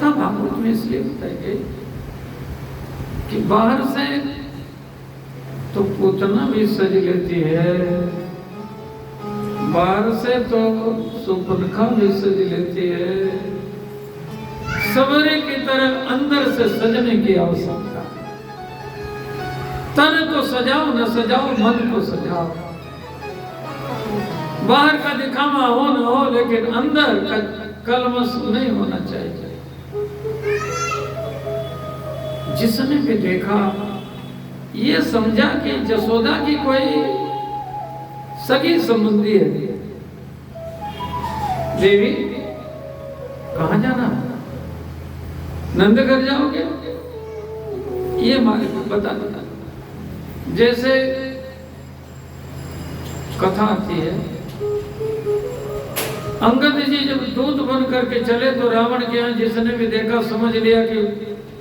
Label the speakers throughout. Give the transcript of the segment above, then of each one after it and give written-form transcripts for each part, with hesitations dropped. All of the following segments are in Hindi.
Speaker 1: कथा भागवत में इसलिए बताई गई कि बाहर से तो पूतना भी सज लेती है, बाहर से तो सुपनखा भी सज लेती है, सवेरे की तरह अंदर से सजने की आवश्यकता है। तन को सजाओ न सजाओ, मन को सजाओ। बाहर का दिखावा हो न हो, लेकिन अंदर का कलमश नहीं होना चाहिए। जिसने भी देखा ये समझा कि जसोदा की कोई सगी संबंधी है। देवी कहां जाना, नंदघर जाओगे? ये मारे बता। जैसे कथा आती है, अंगद जी जब दूत बन करके चले तो रावण के यहाँ जिसने भी देखा समझ लिया कि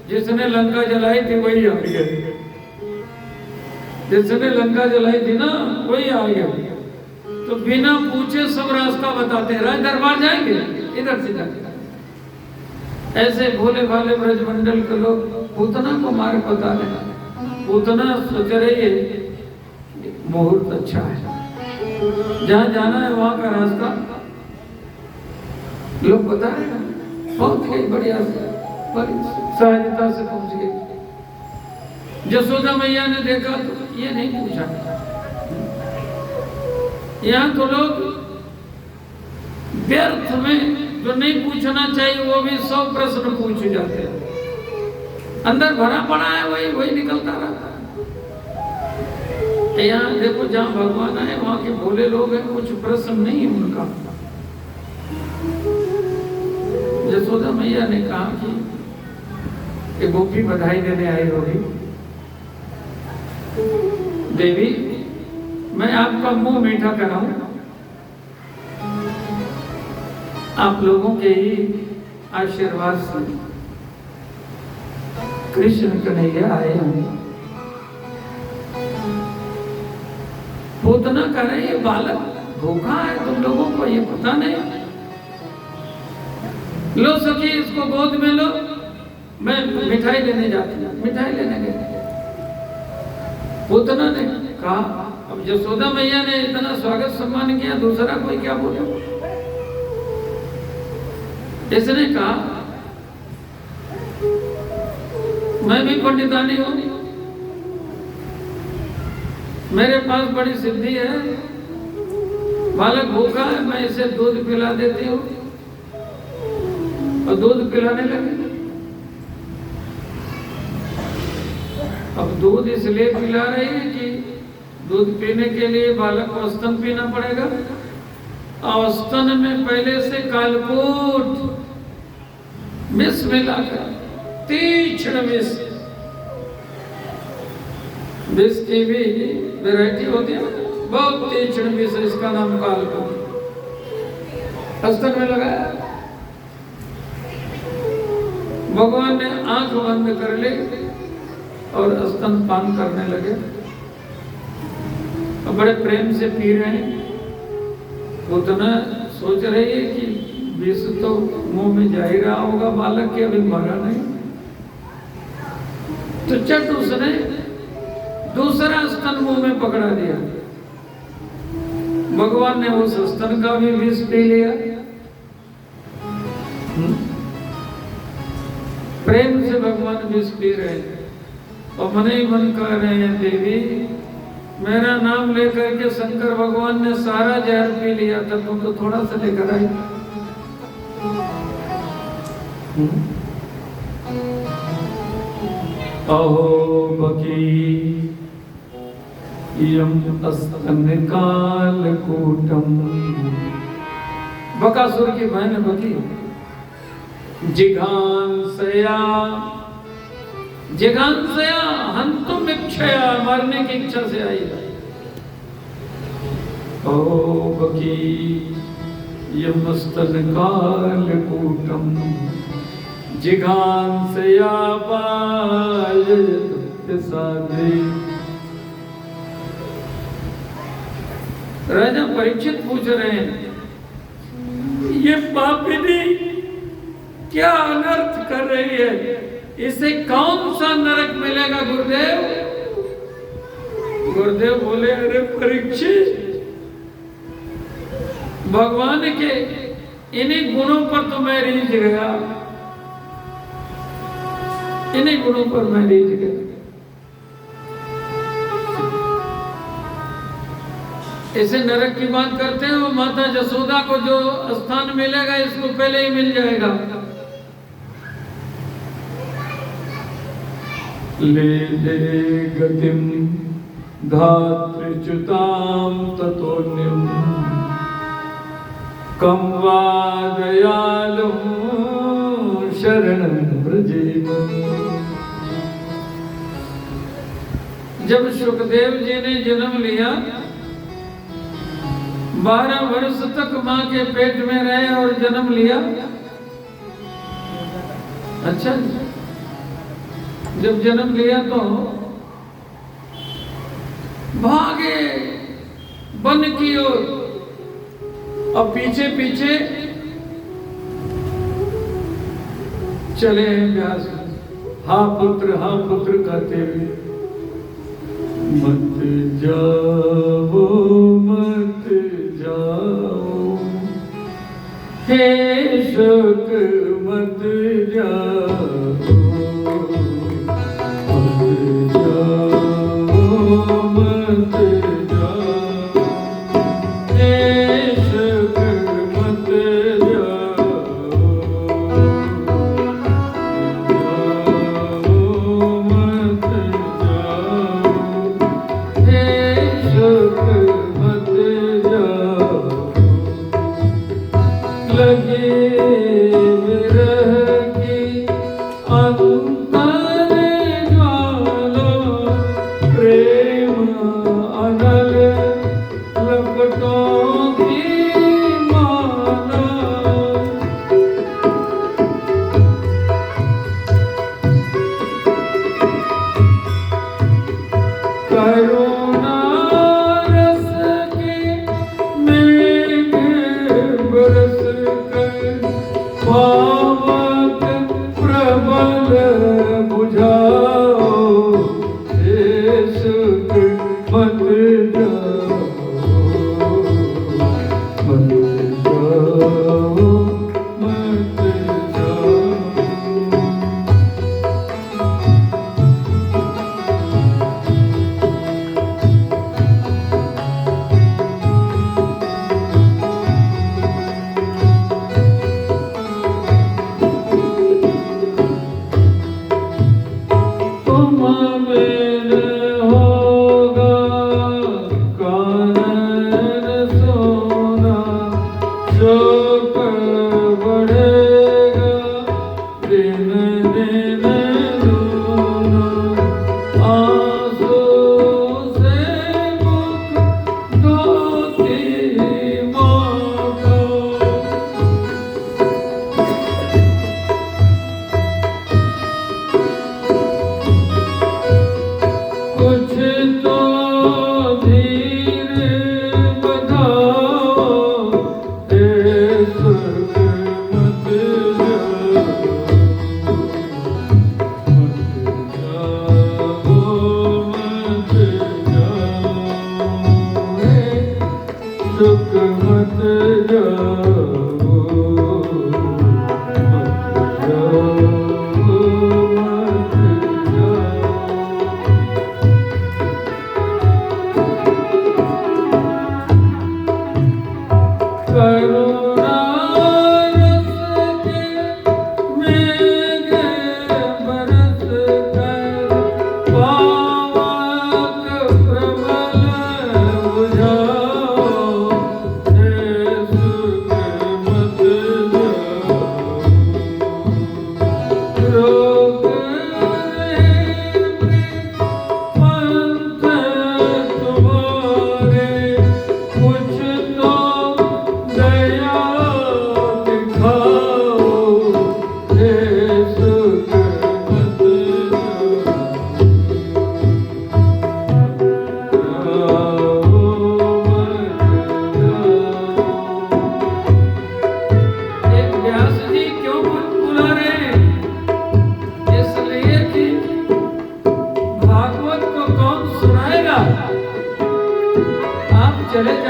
Speaker 1: जिसने लंका जलाई थी वही आ गया, जिसने लंका जलाई थी ना वही आ गया। तो बिना पूछे सब रास्ता बताते, राज दरबार जाएंगे इधर से जाके। ऐसे भोले भाले ब्रजमंडल के लोग पूतना को मार्ग बता रहे। पूतना सोच रही है मुहूर्त अच्छा है, जहां जाना है वहां का रास्ता लोग बता रहे हैं। पहुंच गई, बढ़िया से बड़ी सहजता से पहुंच गई। जसोदा मैया ने देखा तो ये नहीं पूछा। यहाँ तो लोग व्यर्थ में जो नहीं पूछना चाहिए वो भी 100 प्रश्न पूछ जाते हैं। अंदर भरा पड़ा है वही निकलता रहता है। यहाँ देखो जहाँ भगवान आए वहां के भोले लोग हैं, कुछ प्रश्न नहीं उनका। जसोदा मैया ने कहा कि गोपी बधाई देने आई होगी। देवी मैं आपका मुंह मीठा कराऊं, आप लोगों के ही आशीर्वाद से कृष्ण कन्हैया आए हैं। पूतना कह रहे ये बालक भूखा है, तुम लोगों को ये पता नहीं। लो सखी इसको गोद में लो, मैं मिठाई लेने जाती हूँ। मिठाई लेने गए। पूतना ने कहा, अब जसोदा मैया ने इतना स्वागत सम्मान किया, दूसरा कोई क्या बोले। इसने कहा मैं भी पंडितानी हूं, मेरे पास बड़ी सिद्धि है। बालक भूखा है, मैं इसे दूध पिला देती हूँ। और दूध पिलाने लगे। अब दूध इसलिए पिला रही है कि दूध पीने के लिए बालक को स्तन पीना पड़ेगा। और स्तन में पहले से कालकूट विष मिलाकर, तीक्ष्ण विष की भी वैरायटी होती है, बहुत तीक्ष्ण विष, इसका नाम कालकूट। स्तन में लगाया। भगवान ने आंख बंद कर ली और स्तनपान करने लगे। और बड़े प्रेम से पी रहे हैं। उतना सोच रही है कि विष तो मुंह में जा ही रहा होगा बालक के, अभी मरा नहीं। तो चट उसने दूसरा स्तन मुंह में पकड़ा दिया। भगवान ने उस स्तन का भी विष पी लिया। प्रेम से भगवान विष पी रहे हैं और मन ही मन कह रहे हैं, देवी मेरा नाम लेकर के शंकर भगवान ने सारा जहर पी लिया था, तुम तो थोड़ा सा लेकर आई। अहो बकी यम अस्तन कालकूटम। बकासुर की बहन बकी जिघांसया हंतुम इच्छया, मरने की इच्छा से आई है। ओ बकी यमस्तन कालकूटम जिघांसया पायत साधे। राजा परीक्षित पूछ रहे हैं, ये पापिनी क्या अनर्थ कर इसे कौन सा नरक मिलेगा गुरुदेव? गुरुदेव बोले, अरे परीक्षित, भगवान के इन्हीं गुणों पर तो मैं रीझ गया, इन्हीं गुणों पर मैं रीझ गया। इसे नरक की बात करते हैं। वो माता जसोदा को जो स्थान मिलेगा इसको पहले ही मिल जाएगा। ले दे गतिम धात्रिच्युताम ततोन्यम कम वा दयालुम शरणं व्रजेम। जब सुखदेव जी ने जन्म लिया, 12 वर्ष तक मां के पेट में रहे और जन्म लिया। अच्छा, जब जन्म लिया तो भागे वन की ओर, और पीछे पीछे चले व्यास, हाँ पुत्र कहते हुए, मत जाओ मत जाओ हे शोक मत जाओ, मत जाओ मत जाओ हे शोक मत जाओ, मत जाओ हे शोक मत जाओ। लगे विरह की अंतर ज्वाला, प्रेम अनल लपटों की माला। करुणा रस के मेघ बरस कर पावक प्रबल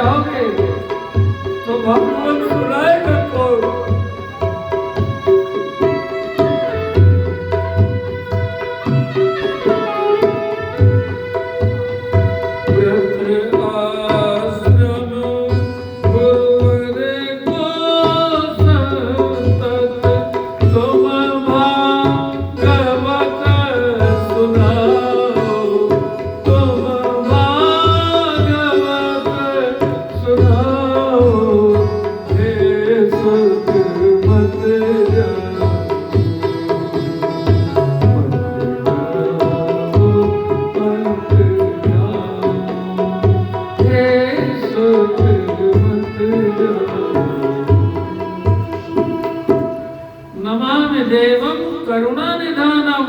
Speaker 1: जाओगे तो भगवान सुनाएगा कौन? नमामि देवं करुणा निधानम।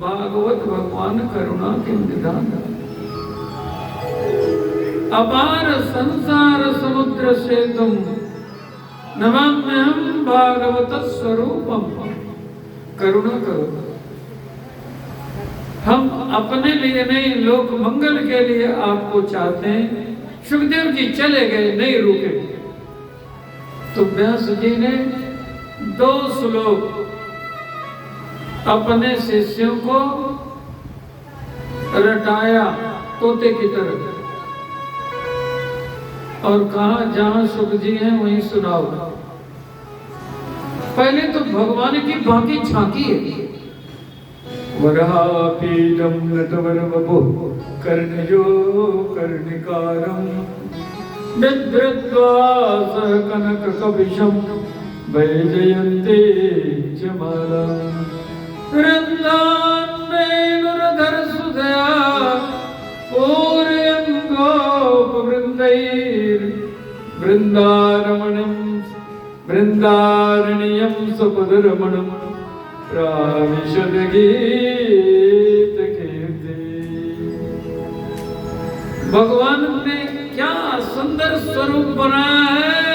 Speaker 1: भागवत भगवान करुणा के निधान, अपार संसार समुद्र से तुम नमाम्यहं भागवत स्वरूपम। करुणा करो। हम अपने लिए नहीं, लोक मंगल के लिए आपको चाहते हैं। सुखदेव जी चले गए, नहीं रुके, तो व्यास जी ने 2 श्लोक अपने शिष्यों को रटाया तोते की तरह और कहा जहां सुख जी हैं वहीं सुनाओ। पहले तो भगवान की बाकी झांकी है। वरापीडम नटवर वपु कर्णयो कर्णिकारम बिभ्रद्वास कनक कपिशम वैजयन्ते जमालम वृन्दान्वेनुरधर सुधया पूर्यं गोपवृन्दैर् वृन्दारमणं वृन्दारण्यं सपदरमणं प्राविशद गीत कीर्ति। भगवान ने क्या सुंदर स्वरूप बनाया है।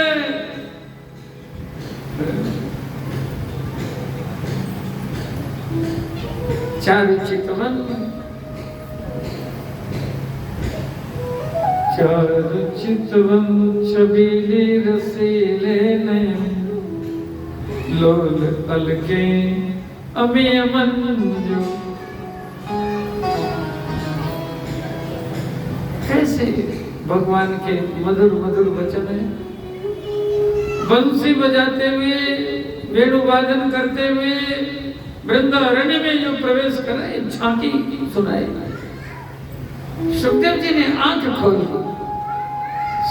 Speaker 1: चारु चितवन, चारु चितवन छबीली रसीले नयन लोल अलके अमेय मंजू। कैसे भगवान के मधुर मधुर वचन है। बंसी बजाते हुए, वेणुवादन करते हुए वृंदारण्य में जो प्रवेश करा, झांकी सुनाई। सुखदेव जी ने आंख खोली,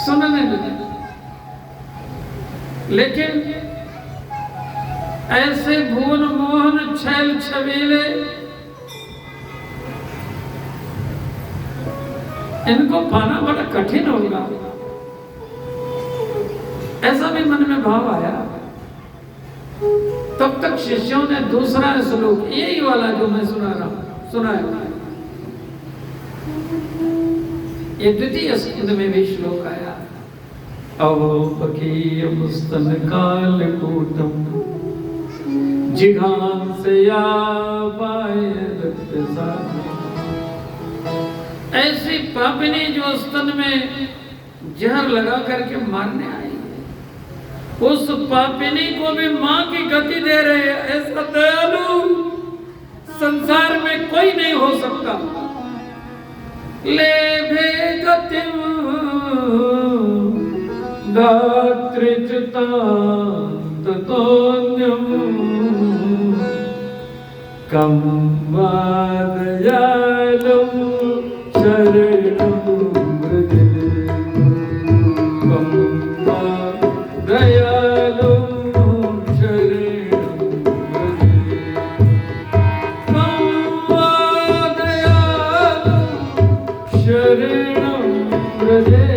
Speaker 1: सुनने लगे। लेकिन ऐसे भुवन मोहन छैल छबीले, इनको पाना बड़ा कठिन होगा, ऐसा भी मन में भाव आया। तब तक शिष्यों ने दूसरा श्लोक, यही वाला जो मैं सुना रहा हूं, सुनाया। ये द्वितीय स्कंद में भी श्लोक आया। अवोपकीयम स्तन कालकूटम जिघांसया पायदत्तसा। ऐसी पापिनी जो स्तन में जहर लगा करके मारने आई, उस पापिनी को भी मां की गति दे रहे हैं। ऐसा दयालु संसार में कोई नहीं हो सकता। ले भे गतिम दात्रिचतांत तोन्यम कम वादयालम शरणम व्रजे। दयालु शरणं व्रजे।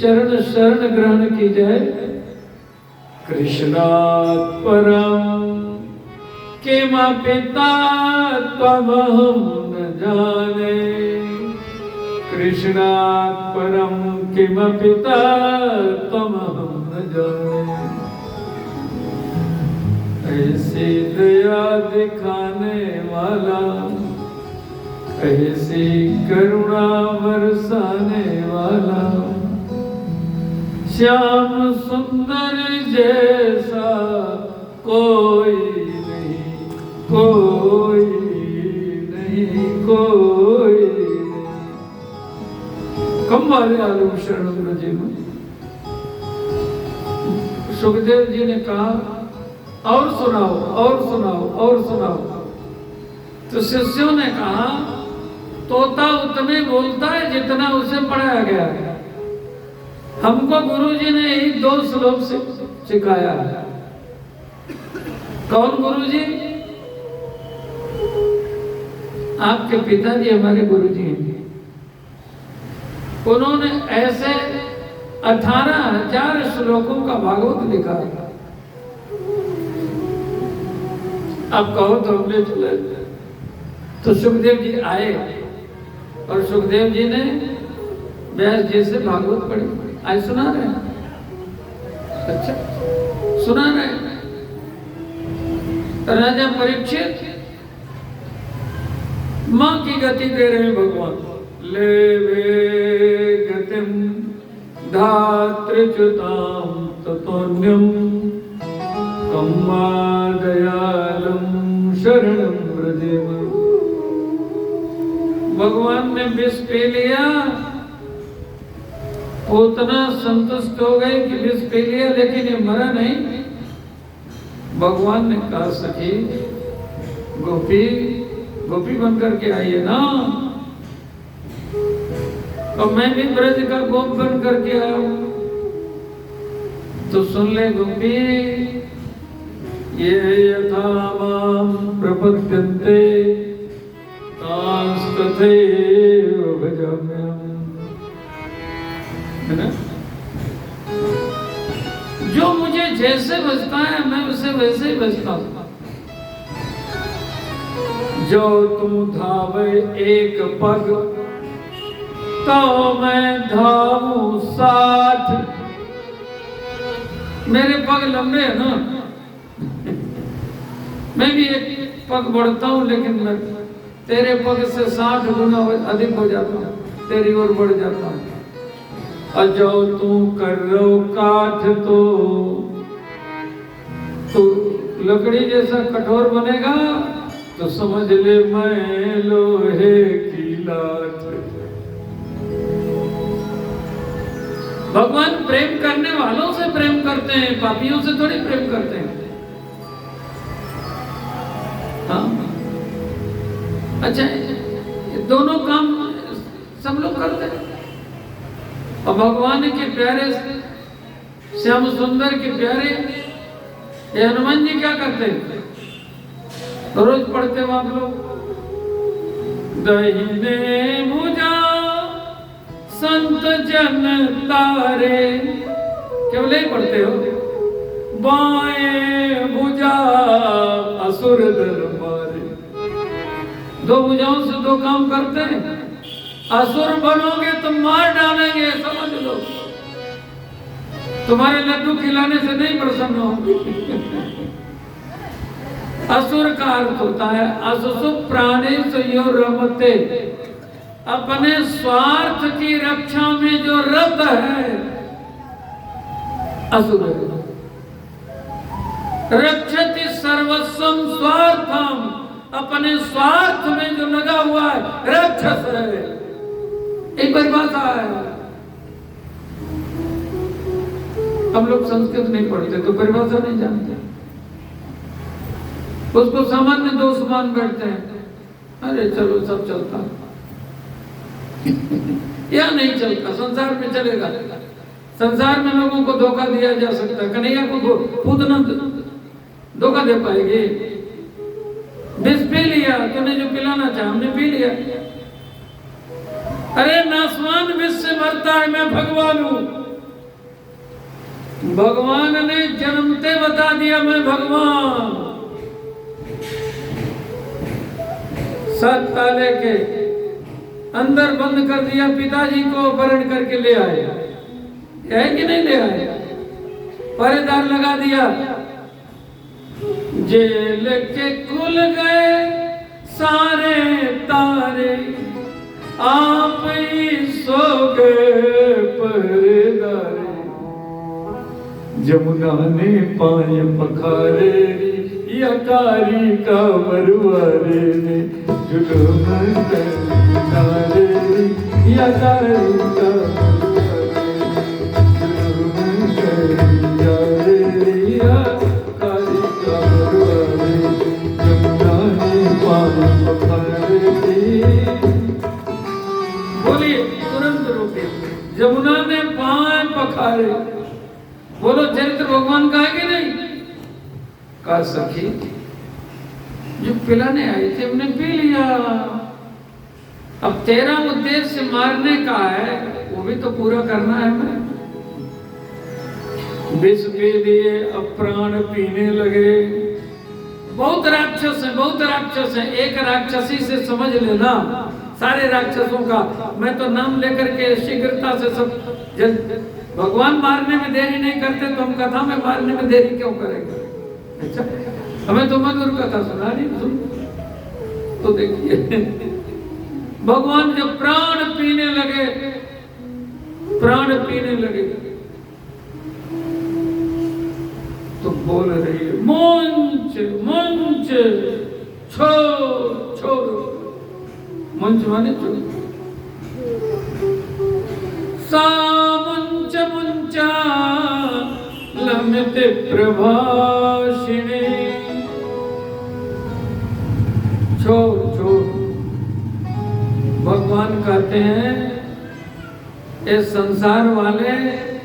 Speaker 1: चरण शरण ग्रहण की जाए कृष्णात् परं किमपिता त्वमहं न जाने, कृष्णात् परं किमपिता त्वमहं न जाने। ऐसी दया दिखाने वाला, ऐसी करुणा बरसाने वाला, श्याम सुंदर जैसा कोई नहीं, कोई नहीं, कोई नहीं। कम वाले आलम शरण ब्रजे में सुखदेव जी ने कहा और सुनाओ, और सुनाओ, और सुनाओ। तो शिष्यों ने कहा तोता उतने बोलता है जितना उसे पढ़ाया गया है। हमको गुरुजी ने यही 2 श्लोक से सिखाया। कौन गुरुजी? आपके पिताजी हमारे गुरुजी हैं। उन्होंने ऐसे 18,000 श्लोकों का भागवत लिखा है। अब कहो तो हमने चले। तो सुखदेव जी आए और सुखदेव जी ने व्यास जी से भागवत पढ़ी। आज सुना रहे हैं? अच्छा, सुना रहे हैं। राजा परीक्षित मां की गति दे रहे हैं भगवान। ले वे गतिम धातृच्युताम ततोन्यम कम्मा दयालम शरणम व्रजेम। भगवान ने विष पी लिया, उतना संतुष्ट हो गए कि विष पी लिया, लेकिन ये मरा नहीं। भगवान ने कहा सखी गोपी, गोपी बनकर के आइए ना, और मैं भी ब्रज का गोप बन करके आया हूं। तो सुन ले गोपी, ये यथा माम प्रपद्यन्ते तांस्तथैव भजाम्यहम्। है ना? जो मुझे जैसे बजता है मैं उसे वैसे ही बजता हूं। जो तुम धावे एक पग तो मैं धावूं 60। मेरे पग लंबे हैं ना, मैं भी एक पग बढ़ता हूं, लेकिन मैं तेरे पग से 60 गुना अधिक हो जाता हूं, तेरी ओर बढ़ जाता हूं। और जो तू कर रो काठ तो लकड़ी जैसा कठोर बनेगा, तो समझ ले मैं लोहे की लाठ। भगवान प्रेम करने वालों से प्रेम करते हैं, पापियों से थोड़ी प्रेम करते हैं। हाँ, अच्छा, दोनों काम सब लोग करते हैं। और भगवान के प्यारे श्याम सुंदर के प्यारे ये हनुमान जी क्या करते हैं? रोज पढ़ते हो आप लोग, दाहिने भुजा संत जन तारे, केवल ही पढ़ते हो। बाएं भुजा असुर दल मारे। 2 भुजाओं से 2 काम करते हैं। असुर बनोगे तो मार डालेंगे, समझ लो। तुम्हारे लड्डू खिलाने से नहीं प्रसन्न होंगे। असुर का अर्थ होता है असुसु प्राणेषु यो रमते, अपने स्वार्थ की रक्षा में जो रत है असुर है। रक्षति सर्वस्वम स्वार्थम, अपने स्वार्थ में जो लगा हुआ है राक्षस है। एक परिभाषा है। हम लोग संस्कृत नहीं पढ़ते तो परिभाषा नहीं जानते, उसको सामान्य दोष मान बैठते हैं। अरे चलो सब चलता या नहीं चलता, संसार में चलेगा। संसार में लोगों को धोखा दिया जा सकता है, कन्हैया को खुद न धोखा दे पाएगी। विष पी लिया, तूने जो पिलाना चाहा हमने पी लिया। अरे नासवान विष से मरता है, मैं भगवान हूं। भगवान ने जन्मते बता दिया मैं भगवान। 7 ताले के अंदर बंद कर दिया, पिताजी को अपहरण करके ले आए, है कि नहीं ले आए? पहरेदार लगा दिया, जेल के खुल गए सारे तारे, आप ही सो गए पहरेदार। जमुना ने पाए पखारे, या कारी का मरुआरे ने जुलूम करे, या कारी का जुलूम करे, या कारी का मरुआरे, जमुना ने पाए पखारे। बोलिए, तुरंत रोके, जमुना ने पाए पखारे। बोलो, चरित्र भगवान का है कि नहीं? का सखी जो पिलाने आए थे उन्हें पी लिया। अब तेरा उद्देश्य मारने का है, वो भी तो पूरा करना है। मैं विष पी लिए, अब प्राण पीने लगे। बहुत राक्षस है, बहुत राक्षस है। एक राक्षसी से समझ लेना सारे राक्षसों का। मैं तो नाम लेकर के शीघ्रता से सब भगवान मारने में देरी नहीं करते, तो हम कथा में मारने में देरी क्यों करेंगे? अच्छा, हमें तो मधुर कथा सुना रही तुम तो देखिए। भगवान जब प्राण पीने लगे, प्राण पीने लगे, तो बोल रही है, मंच मंच छोड़ छोड़। मंच माने छोड़। सामुंच मुंचा लमित प्रभाषिणी। छोड़ छोड़। भगवान कहते हैं ये संसार वाले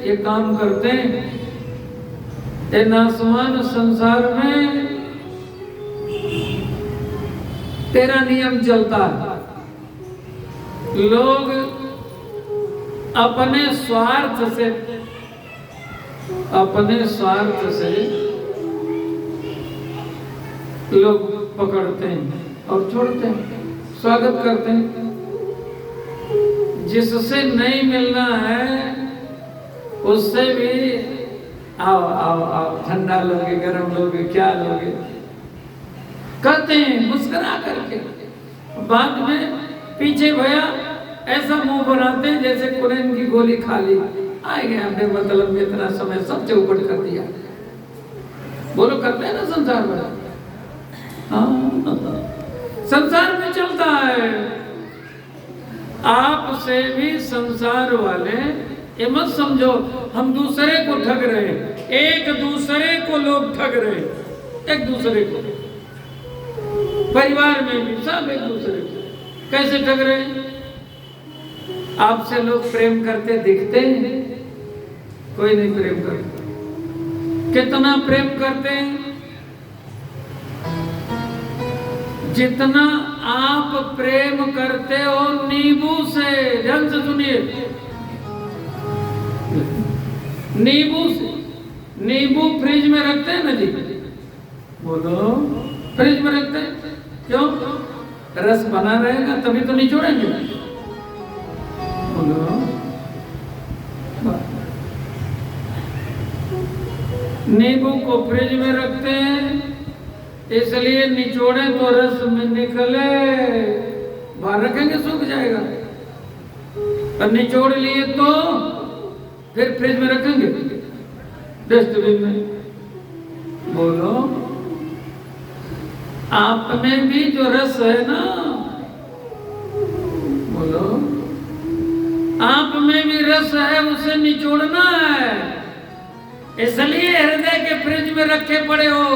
Speaker 1: ये काम करते हैं, ये नासवान संसार में तेरा नियम चलता है। लोग अपने स्वार्थ से लोग पकड़ते हैं और छोड़ते हैं, स्वागत करते हैं। जिससे नहीं मिलना है उससे भी आओ आओ आओ, ठंडा लोगे, गरम लोगे, क्या लोगे, कहते हैं मुस्कुरा करके। बाद में पीछे भैया ऐसा मुंह बनाते हैं जैसे कुरैन की गोली खा ली, आए गए हमने मतलब में इतना समय सब चौपट कर दिया। बोलो, करते हैं ना संसार में? संसार में चलता है। आपसे भी संसार वाले ये मत समझो हम दूसरे को ठग रहे, एक दूसरे को लोग ठग रहे, एक दूसरे को। परिवार में भी सब एक दूसरे को कैसे ठग रहे हैं? आपसे लोग प्रेम करते दिखते हैं? कोई नहीं प्रेम करता। कितना प्रेम करते हैं? जितना आप प्रेम करते हो नींबू से। ध्यान से सुनिए, नींबू से। नींबू फ्रिज में रखते हैं ना जी? बोलो, फ्रिज में रखते हैं क्यों? रस बना रहेगा तभी तो निचोड़ेंगे। बोलो, नींबू को फ्रिज में रखते हैं इसलिए निचोड़े तो रस में निकले, बाहर रखेंगे सूख जाएगा। और निचोड़ लिए तो फिर फ्रिज में रखेंगे, डस्टबिन में। बोलो, आप में भी जो रस है ना, बोलो, आप में भी रस है, उसे निचोड़ना है। इसलिए हृदय के फ्रिज में रखे पड़े हो।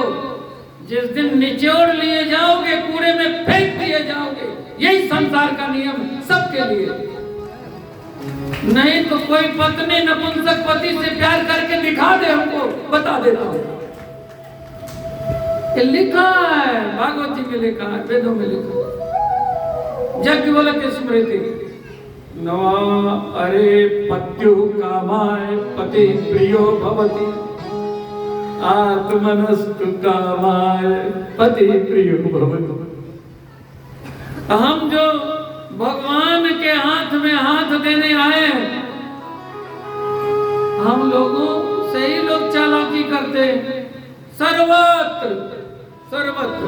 Speaker 1: जिस दिन निचोड़ लिए जाओगे कूड़े में फेंक दिए जाओगे। यही संसार का नियम सबके लिए। नहीं तो कोई पत्नी नपुंसक पति से प्यार करके दिखा दे, हमको बता देता हूं। ये लिखा है, भागवत जी में लिखा है, वेदों में लिखा है, यज्ञवल्क्य स्मृति। नवा अरे पत्यु कामाय पति प्रियो भवति आत्मनस्तु कामाय पति प्रियो भवति। हम जो भगवान के हाथ में हाथ देने आए, हम लोगों से ही लोग चालाकी करते सर्वत्र सर्वत्र।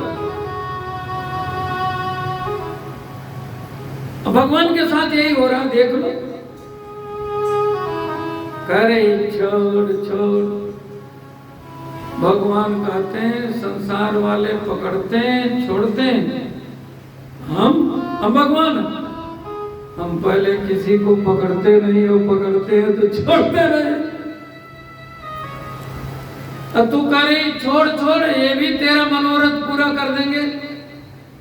Speaker 1: भगवान के साथ यही हो रहा, देख लो। करे छोड़ छोड़, भगवान कहते हैं संसार वाले पकड़ते हैं छोड़ते हैं, हम भगवान हम पहले किसी को पकड़ते नहीं हो, पकड़ते हैं तो छोड़ते रहे। अब तू करे छोड़ छोड़, ये भी तेरा मनोरथ पूरा कर देंगे,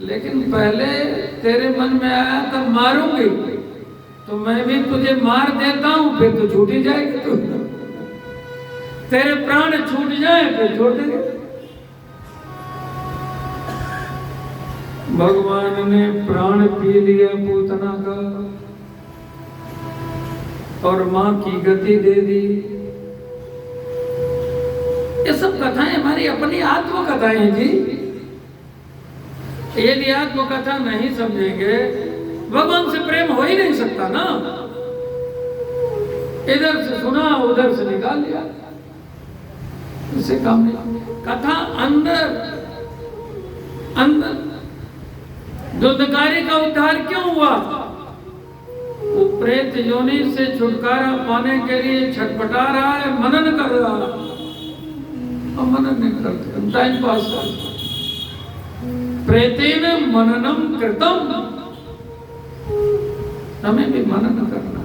Speaker 1: लेकिन पहले तेरे मन में आया तब मारूंगी, तो मैं भी तुझे मार देता हूं, फिर तो छूटी जाएगी, तू तेरे प्राण छूट जाए फिर छोड़ देंगे। भगवान ने प्राण पी लिया पूतना का और मां की गति दे दी। ये सब कथाएं हमारी अपनी आत्मकथाएं जी। यदि आत्मकथा नहीं समझेंगे, भगवान से प्रेम हो ही नहीं सकता ना। इधर से सुना उधर से निकाल लिया, इससे काम नहीं। कथा अंदर अंदर। दुर्दकारी का उद्धार क्यों हुआ? वो प्रेत योनि से छुटकारा पाने के लिए छटपटा रहा है, मनन कर रहा है। हम मनन नहीं करते, हम टाइम पास करते। प्रेतेन मननम कृतम, हमें भी मनन करना।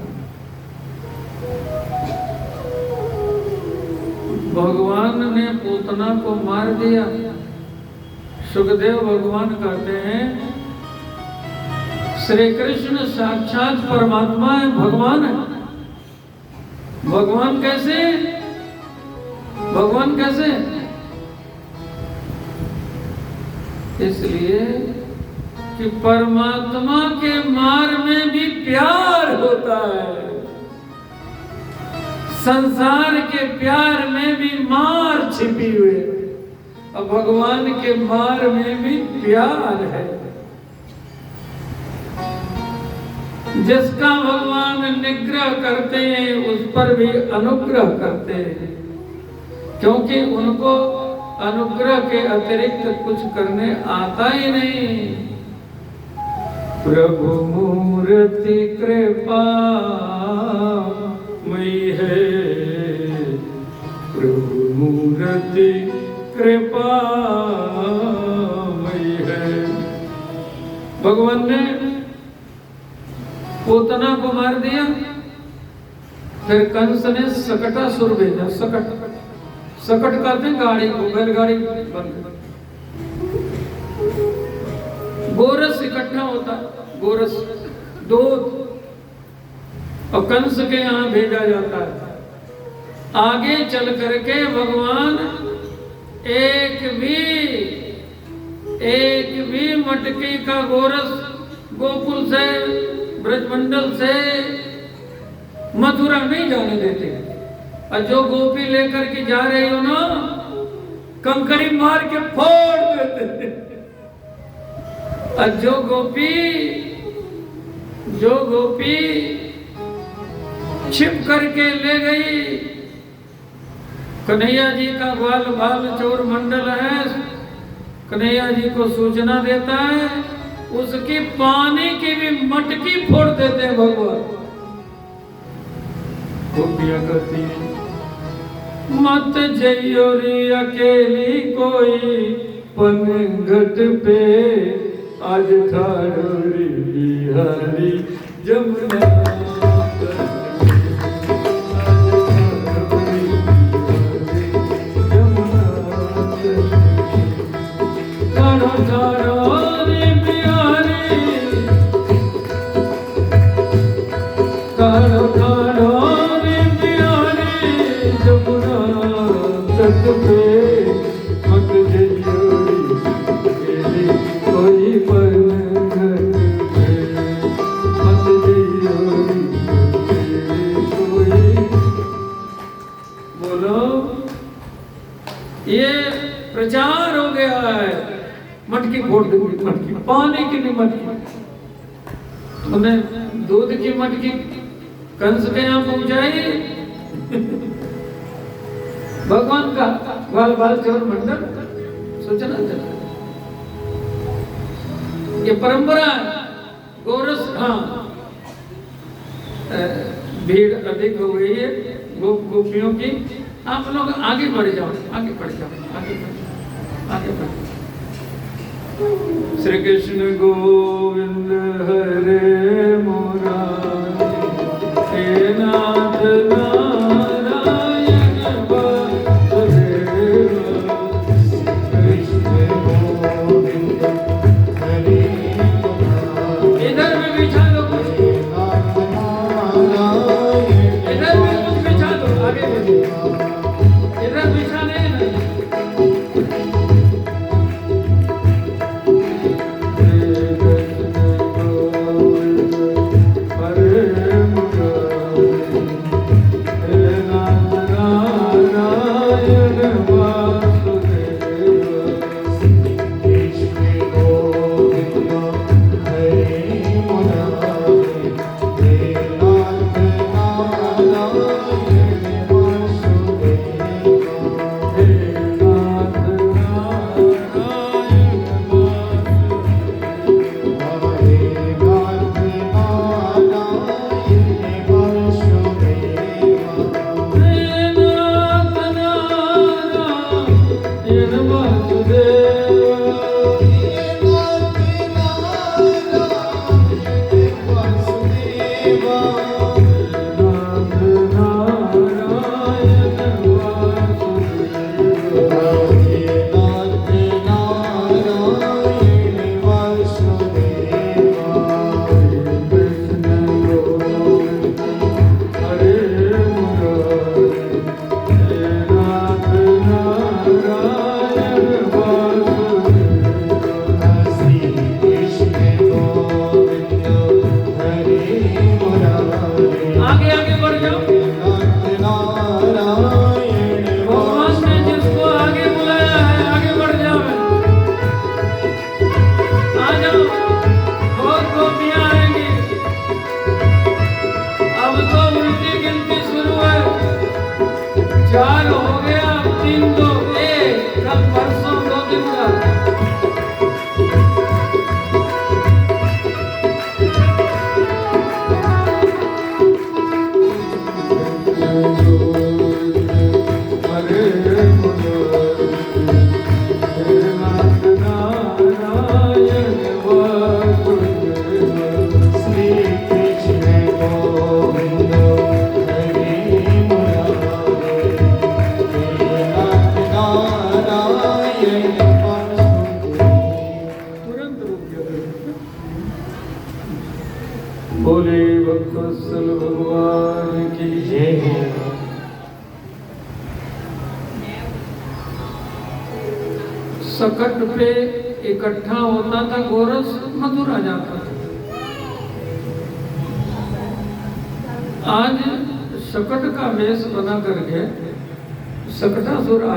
Speaker 1: भगवान ने पूतना को मार दिया। सुखदेव भगवान कहते हैं श्री कृष्ण साक्षात परमात्मा है, भगवान है। भगवान कैसे? भगवान कैसे? इसलिए कि परमात्मा के मार में भी प्यार होता है, संसार के प्यार में भी मार छिपी हुई है, और भगवान के मार में भी प्यार है। जिसका भगवान निग्रह करते हैं उस पर भी अनुग्रह करते हैं, क्योंकि उनको अनुग्रह के अतिरिक्त कुछ करने आता ही नहीं। प्रभु मूर्ति कृपा मई है, प्रभु मूर्ति कृपा मई है। भगवान ने पूतना को मार दिया, फिर कंस ने सकटासुर भेजा। सकट कहते हैं गाड़ी को, बैलगाड़ी बंद। गोरस इकट्ठा होता, गोरस दूध, और कंस के यहाँ भेजा जाता है। आगे चल करके भगवान एक भी मटकी का गोरस गोकुल से, ब्रजमंडल से मथुरा नहीं जाने देते। और जो गोपी लेकर के जा रही हो ना, कंकड़ी मार के फोड़ देते। और जो गोपी छिप करके ले गई, कन्हैया जी का ग्वाल बाल चोर मंडल है, कन्हैया जी को सूचना देता है, उसकी पानी की भी मटकी फोड़ देते हैं भगवान। गोपियां कहती हैं मत जइयो रे अकेली कोई पनघट पे, आज ठाड़ो रे बिहारी जमुना। मत जइयो रे कोई पर घर पे, मत जइयो प्रचार हो गया है, मटकी फोड़ दूंगी, मटकी पानी की नहीं मटकी, तूने दूध की मटकी कंस के यहाँ पहुंचाई। भगवान का बाल बाल चोर मंडल सूचना चला, ये परंपरा है। गोरस, हाँ भीड़ अधिक हो गई है गोपियों की, आप लोग आगे बढ़ जाओ, आगे बढ़ जाओ, आगे बढ़, आगे बढ़। श्री कृष्ण गोविंद हरे मुरारी, हे नाथ नारायण वासुदेव, कृष्ण गोविंद हरे मुरारी। इधर में बिछा दो कुछ, इधर में कुछ बिछा दो, आगे बढ़ो, इधर बिछा नहीं ना। बोले भक्तवत्सल भगवान की जय। सकट पे इकट्ठा होता था गोरस, मथुरा जाता था। आज सकट का वेश बना करके सकटासुर